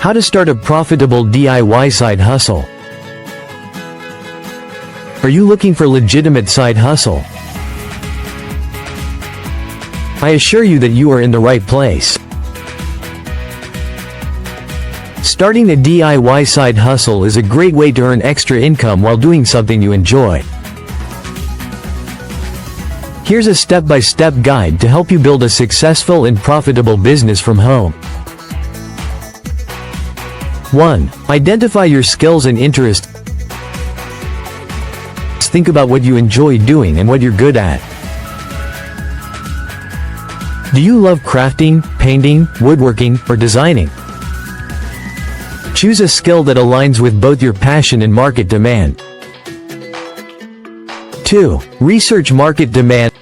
How to start a profitable DIY side hustle. Are you looking for legitimate side hustle? I assure you that you are in the right place. Starting a DIY side hustle is a great way to earn extra income while doing something you enjoy. Here's a step-by-step guide to help you build a successful and profitable business from home. 1. Identify your skills and interests. Think about what you enjoy doing and what you're good at. Do you love crafting, painting, woodworking, or designing? Choose a skill that aligns with both your passion and market demand. 2. Research market demand.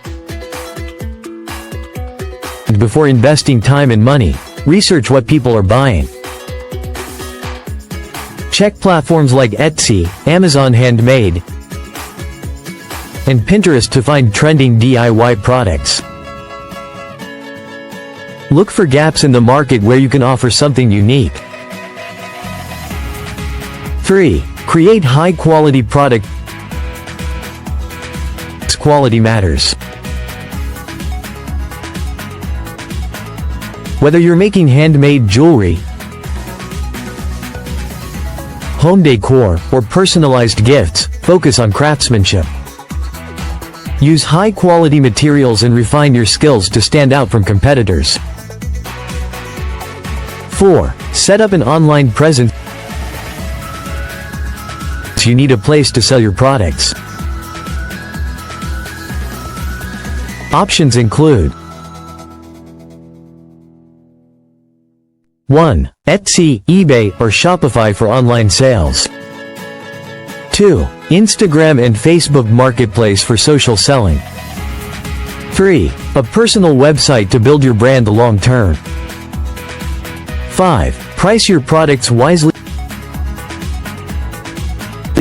Before investing time and money, research what people are buying. Check platforms like Etsy, Amazon Handmade, and Pinterest to find trending DIY products. Look for gaps in the market where you can offer something unique. 3. Create high-quality product. Quality matters. Whether you're making handmade jewelry, home decor, or personalized gifts, focus on craftsmanship. Use high-quality materials and refine your skills to stand out from competitors. 4. Set up an online presence. You need a place to sell your products. Options include 1. Etsy, eBay, or Shopify for online sales. 2. Instagram and Facebook Marketplace for social selling. 3. A personal website to build your brand long-term. 5. Price your products wisely.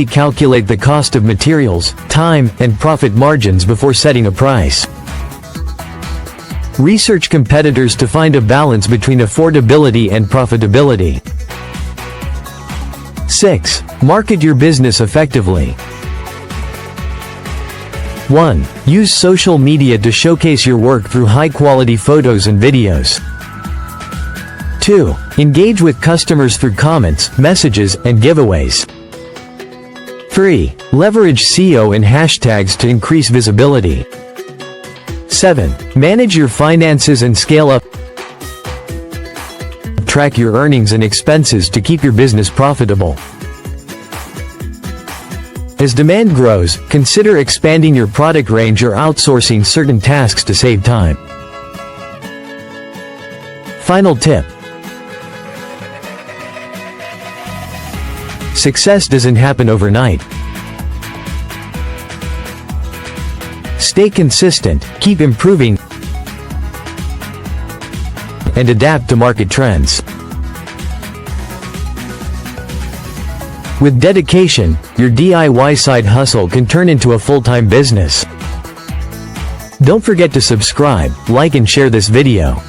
Calculate the cost of materials, time, and profit margins before setting a price. Research competitors to find a balance between affordability and profitability. 6. Market your business effectively. 1. Use social media to showcase your work through high-quality photos and videos. 2. Engage with customers through comments, messages, and giveaways. 3. Leverage SEO and hashtags to increase visibility. 7. Manage your finances and scale up. Track your earnings and expenses to keep your business profitable. As demand grows, consider expanding your product range or outsourcing certain tasks to save time. Final tip. Success doesn't happen overnight. Stay consistent, keep improving, and adapt to market trends. With dedication, your DIY side hustle can turn into a full-time business. Don't forget to subscribe, like, and share this video.